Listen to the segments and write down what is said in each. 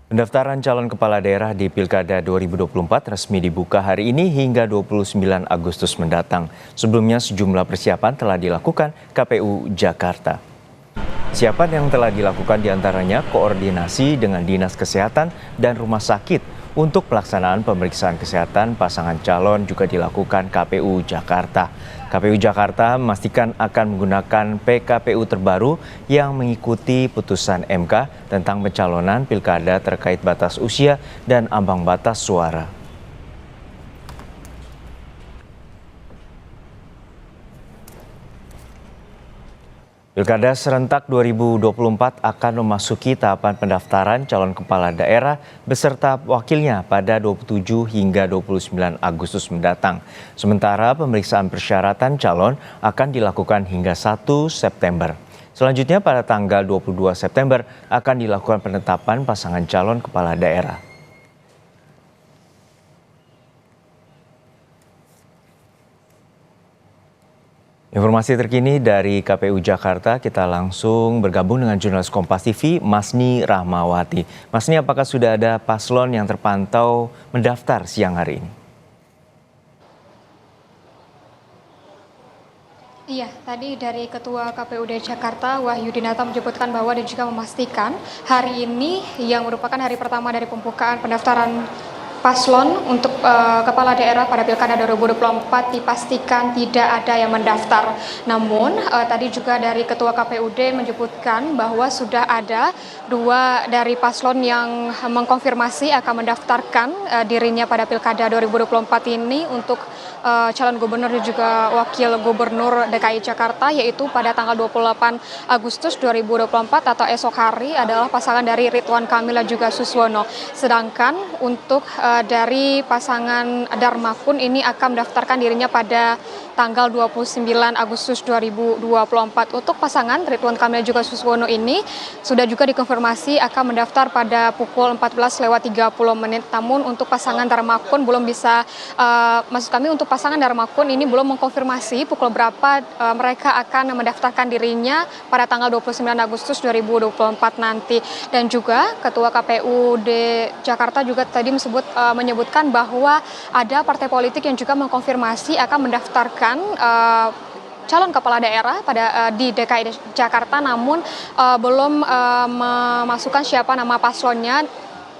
Pendaftaran calon kepala daerah di Pilkada 2024 resmi dibuka hari ini hingga 29 Agustus mendatang. Sebelumnya sejumlah persiapan telah dilakukan KPU Jakarta. Persiapan yang telah dilakukan diantaranya koordinasi dengan Dinas Kesehatan dan Rumah Sakit. Untuk pelaksanaan pemeriksaan kesehatan pasangan calon juga dilakukan KPU Jakarta. KPU Jakarta memastikan akan menggunakan PKPU terbaru yang mengikuti putusan MK tentang pencalonan pilkada terkait batas usia dan ambang batas suara. Pilkada serentak 2024 akan memasuki tahapan pendaftaran calon kepala daerah beserta wakilnya pada 27 hingga 29 Agustus mendatang. Sementara pemeriksaan persyaratan calon akan dilakukan hingga 1 September. Selanjutnya pada tanggal 22 September akan dilakukan penetapan pasangan calon kepala daerah. Informasi terkini dari KPU Jakarta, kita langsung bergabung dengan jurnalis Kompas TV, Masni Rahmawati. Masni, apakah sudah ada paslon yang terpantau mendaftar siang hari ini? Iya, tadi dari Ketua KPUD Jakarta, Wahyudinata menyebutkan bahwa dia juga memastikan hari ini yang merupakan hari pertama dari pembukaan pendaftaran paslon untuk kepala daerah pada Pilkada 2024 dipastikan tidak ada yang mendaftar. Namun tadi juga dari Ketua KPUD menyebutkan bahwa sudah ada dua dari paslon yang mengkonfirmasi akan mendaftarkan dirinya pada Pilkada 2024 ini untuk calon gubernur dan juga wakil gubernur DKI Jakarta, yaitu pada tanggal 28 Agustus 2024 atau esok hari adalah pasangan dari Ridwan Kamil dan juga Suswono. Sedangkan untuk dari pasangan Darmakun ini akan mendaftarkan dirinya pada tanggal 29 Agustus 2024. Untuk pasangan Ridwan Kamil dan juga Suswono ini sudah juga dikonfirmasi akan mendaftar pada pukul 14.30. Namun untuk pasangan Darmakun belum bisa, maksud kami untuk pasangan Darmakun ini belum mengkonfirmasi pukul berapa mereka akan mendaftarkan dirinya pada tanggal 29 Agustus 2024 nanti. Dan juga Ketua KPUD Jakarta juga tadi menyebutkan bahwa ada partai politik yang juga mengkonfirmasi akan mendaftarkan calon kepala daerah di DKI Jakarta, namun belum memasukkan siapa nama paslonnya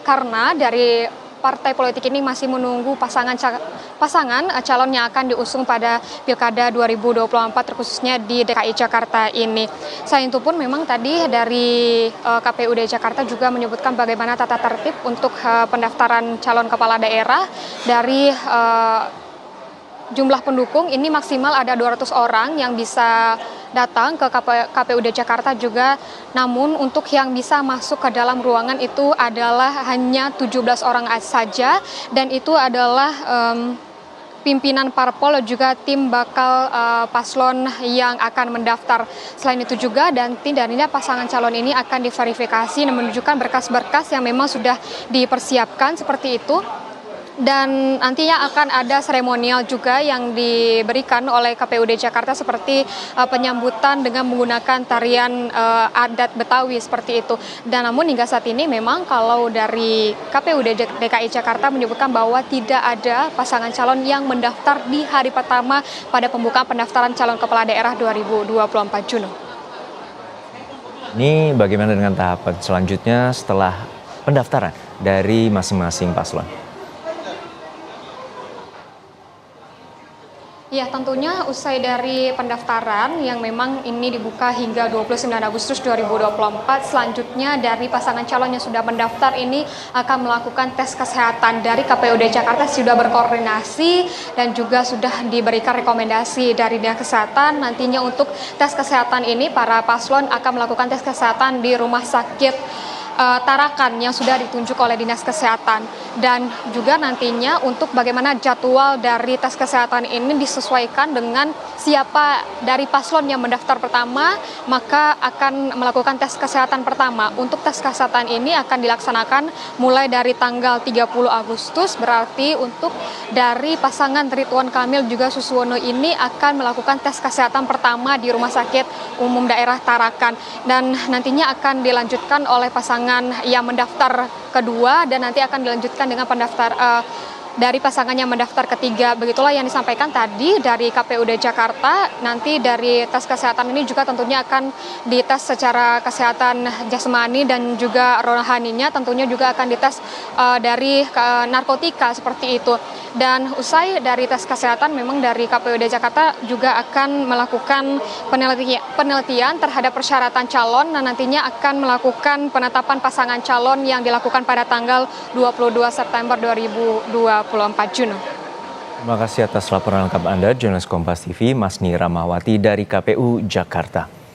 karena dari partai politik ini masih menunggu pasangan calon yang akan diusung pada Pilkada 2024 khususnya di DKI Jakarta ini. Selain itu pun memang tadi dari KPUD Jakarta juga menyebutkan bagaimana tata tertib untuk pendaftaran calon kepala daerah dari jumlah pendukung ini maksimal ada 200 orang yang bisa datang ke KPUD Jakarta juga. Namun untuk yang bisa masuk ke dalam ruangan itu adalah hanya 17 orang saja, dan itu adalah pimpinan parpol juga tim bakal paslon yang akan mendaftar. Selain itu juga dari pasangan calon ini akan diverifikasi dan menunjukkan berkas-berkas yang memang sudah dipersiapkan seperti itu. Dan nantinya akan ada seremonial juga yang diberikan oleh KPUD Jakarta seperti penyambutan dengan menggunakan tarian adat Betawi seperti itu. Dan namun hingga saat ini memang kalau dari KPUD DKI Jakarta menyebutkan bahwa tidak ada pasangan calon yang mendaftar di hari pertama pada pembukaan pendaftaran calon kepala daerah 2024, Juno. Ini bagaimana dengan tahapan selanjutnya setelah pendaftaran dari masing-masing paslon? Ya, tentunya usai dari pendaftaran yang memang ini dibuka hingga 29 Agustus 2024, selanjutnya dari pasangan calon yang sudah mendaftar ini akan melakukan tes kesehatan. Dari KPUD Jakarta sudah berkoordinasi dan juga sudah diberikan rekomendasi dari Dinas Kesehatan. Nantinya untuk tes kesehatan ini para paslon akan melakukan tes kesehatan di rumah sakit Tarakan yang sudah ditunjuk oleh Dinas Kesehatan. Dan juga nantinya untuk bagaimana jadwal dari tes kesehatan ini disesuaikan dengan siapa dari paslon yang mendaftar pertama, maka akan melakukan tes kesehatan pertama. Untuk tes kesehatan ini akan dilaksanakan mulai dari tanggal 30 Agustus, berarti untuk dari pasangan Ridwan Kamil juga Suswono ini akan melakukan tes kesehatan pertama di Rumah Sakit Umum Daerah Tarakan. Dan nantinya akan dilanjutkan oleh pasangan pasangan yang mendaftar kedua dan nanti akan dilanjutkan dengan dari pasangan yang mendaftar ketiga. Begitulah yang disampaikan tadi dari KPUD Jakarta. Nanti dari tes kesehatan ini juga tentunya akan dites secara kesehatan jasmani dan juga rohaninya tentunya juga akan dites dari narkotika seperti itu. Dan usai dari tes kesehatan memang dari KPUD Jakarta juga akan melakukan penelitian terhadap persyaratan calon dan nantinya akan melakukan penetapan pasangan calon yang dilakukan pada tanggal 22 September 2024 Juno. Terima kasih atas laporan lengkap Anda, jurnalis Kompas TV, Masni Ramawati dari KPU Jakarta.